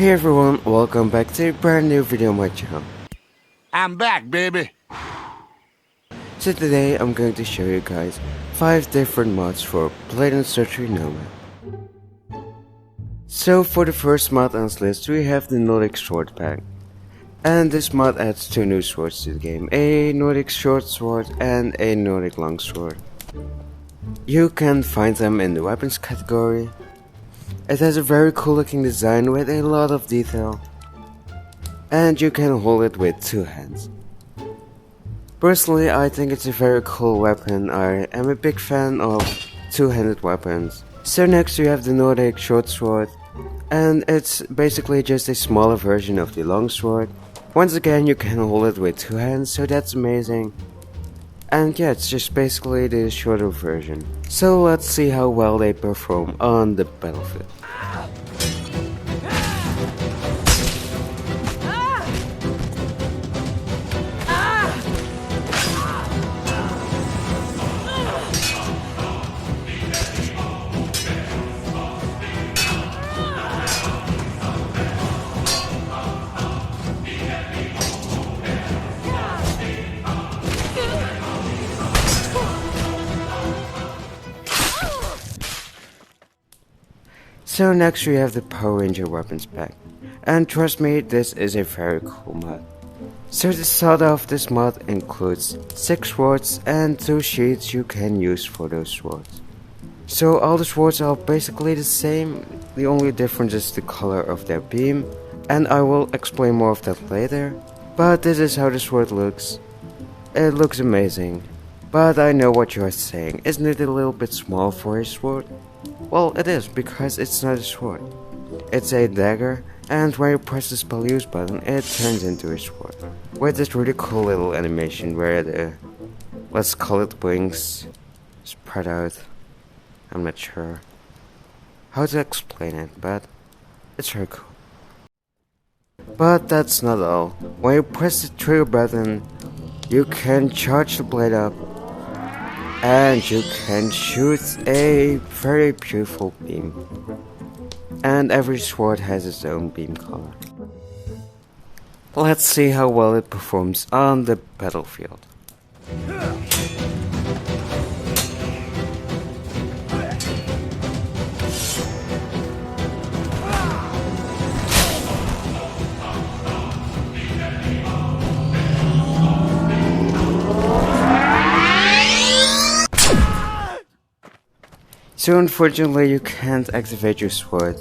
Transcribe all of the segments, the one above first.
Hey everyone, welcome back to a brand new video on my channel. I'm back, baby. So today I'm going to show you guys 5 different mods for Blade and Sorcery Nomad. So for the first mod on this list we have the Nordic Sword pack. And this mod adds 2 new swords to the game, a Nordic short sword and a Nordic long sword. You can find them in the weapons category. It has a very cool looking design with a lot of detail. And you can hold it with 2 hands. Personally, I think it's a very cool weapon. I am a big fan of 2-handed weapons. So next we have the Nordic short sword. And it's basically just a smaller version of the long sword. Once again, you can hold it with 2 hands, so that's amazing. And yeah, it's just basically the shorter version. So let's see how well they perform on the battlefield. So next we have the Power Ranger weapons pack, and trust me, this is a very cool mod. So to start off, this mod includes 6 swords and 2 shields you can use for those swords. So all the swords are basically the same, the only difference is the color of their beam, and I will explain more of that later, but this is how the sword looks. It looks amazing, but I know what you are saying, isn't it a little bit small for a sword? Well, it is, because it's not a sword. It's a dagger, and when you press the spell use button, it turns into a sword. With this really cool little animation where the, let's call it wings, spread out. I'm not sure how to explain it, but it's very cool. But that's not all. When you press the trigger button, you can charge the blade up. And you can shoot a very beautiful beam. And every sword has its own beam color. Let's see how well it performs on the battlefield. So unfortunately you can't activate your sword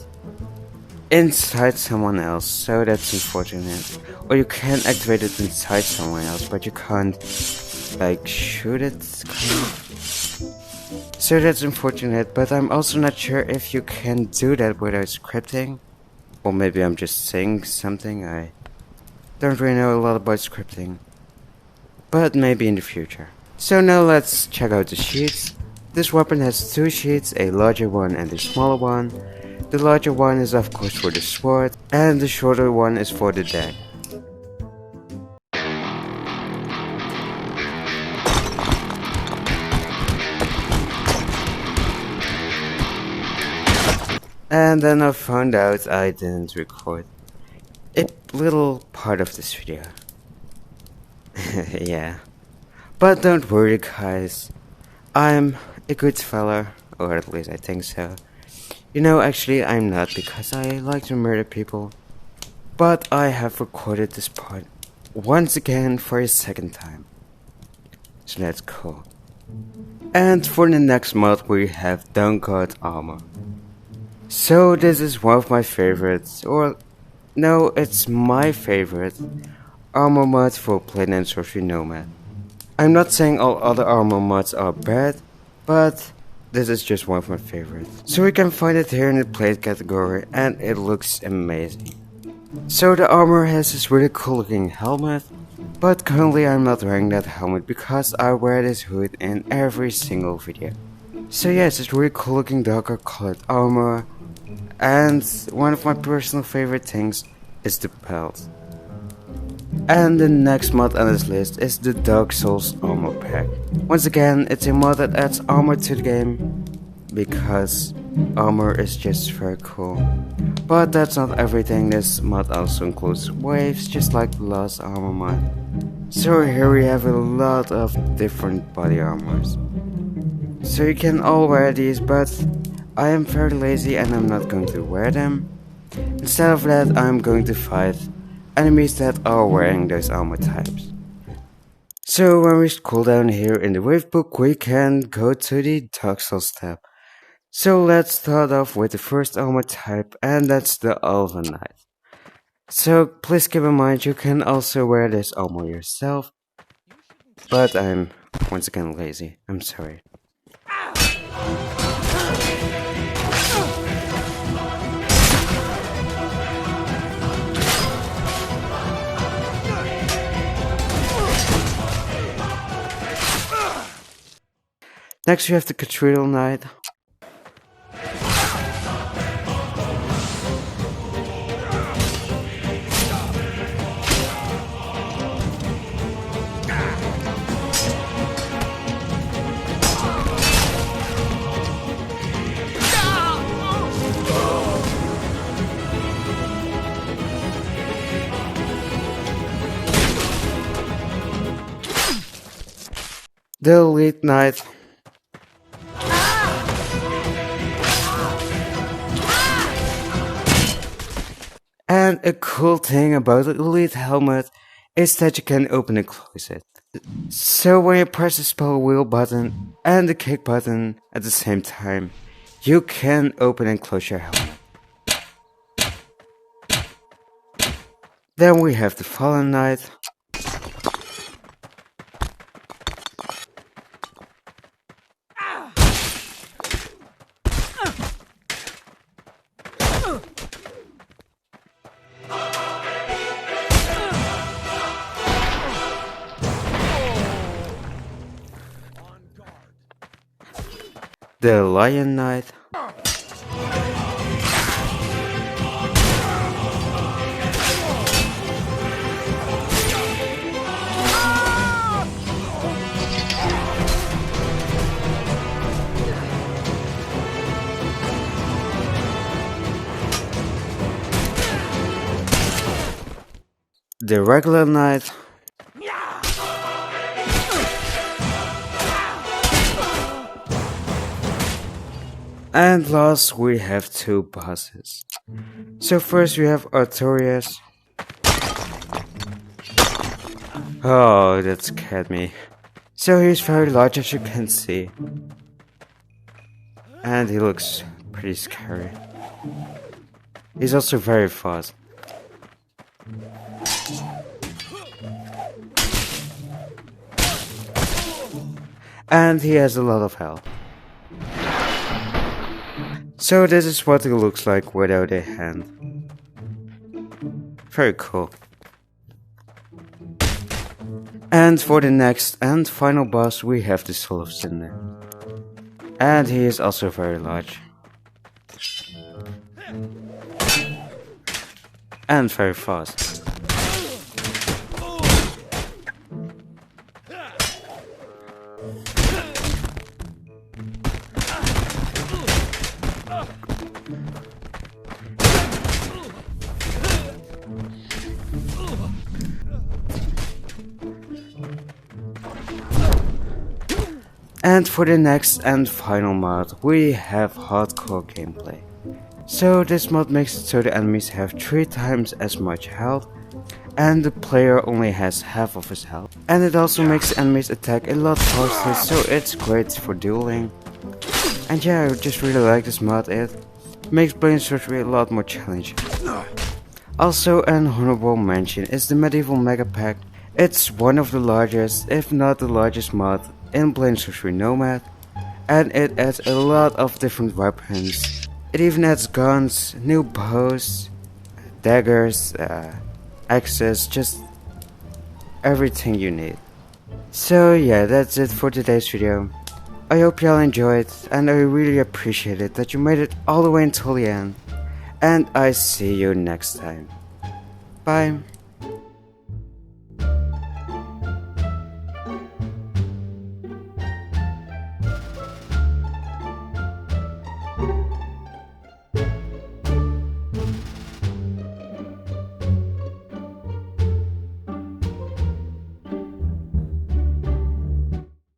inside someone else, so that's unfortunate. Or you can activate it inside someone else, but you can't like shoot it, kind of. So that's unfortunate, but I'm also not sure if you can do that without scripting. Or maybe I'm just saying something, I don't really know a lot about scripting. But maybe in the future. So now let's check out the sheets. This weapon has 2 sheets, a larger one and a smaller one. The larger one is of course for the sword, and the shorter one is for the dagger. And then I found out I didn't record a little part of this video. Yeah. But don't worry guys, I'm a good fella, or at least I think so. You know, actually I'm not, because I like to murder people. But I have recorded this part once again for a second time. So that's cool. And for the next mod we have Dawnguard Armor. So this is one of my favorites, or no, it's my favorite armor mod for Blade and Sorcery Nomad. I'm not saying all other armor mods are bad, but this is just one of my favorites. So we can find it here in the plate category, and it looks amazing. So the armor has this really cool looking helmet, but currently I'm not wearing that helmet because I wear this hood in every single video. So yes, it's really cool looking darker colored armor, and one of my personal favorite things is the belt. And the next mod on this list is the Dark Souls Armor Pack. Once again, it's a mod that adds armor to the game, because armor is just very cool. But that's not everything. This mod also includes waves, just like the last armor mod. So here we have a lot of different body armors. So you can all wear these, but I am very lazy and I'm not going to wear them. Instead of that, I'm going to fight enemies that are wearing those armor types. So when we scroll down here in the wave book, we can go to the Dark Souls tab. So let's start off with the first armor type, and that's the Elven Knight. So please keep in mind you can also wear this armor yourself, but I'm once again lazy, I'm sorry. Next we have the Cathedral Knight. The Elite Knight. And a cool thing about the Elite helmet is that you can open and close it. So when you press the spell wheel button and the kick button at the same time, you can open and close your helmet. Then we have the Fallen Knight. The Lion Knight. The Regular Knight. And last we have two bosses. So first we have Artorias. Oh, that scared me. So he's very large as you can see. And he looks pretty scary. He's also very fast. And he has a lot of health. So this is what it looks like without a hand. Very cool. And for the next and final boss we have the Soul of Cinder. And he is also very large. And very fast. And for the next and final mod, we have hardcore gameplay. So this mod makes it so the enemies have 3 times as much health, and the player only has half of his health. And it also makes the enemies attack a lot faster, so it's great for dueling. And yeah, I just really like this mod, it makes Blade and Sorcery a lot more challenging. Also an honorable mention is the Medieval Mega Pack. It's one of the largest, if not the largest mod in Blade and Sorcery Nomad, and it adds a lot of different weapons. It even adds guns, new bows, daggers, axes, just everything you need. So yeah, that's it for today's video. I hope y'all enjoyed, and I really appreciate it that you made it all the way until the end. And I see you next time. Bye.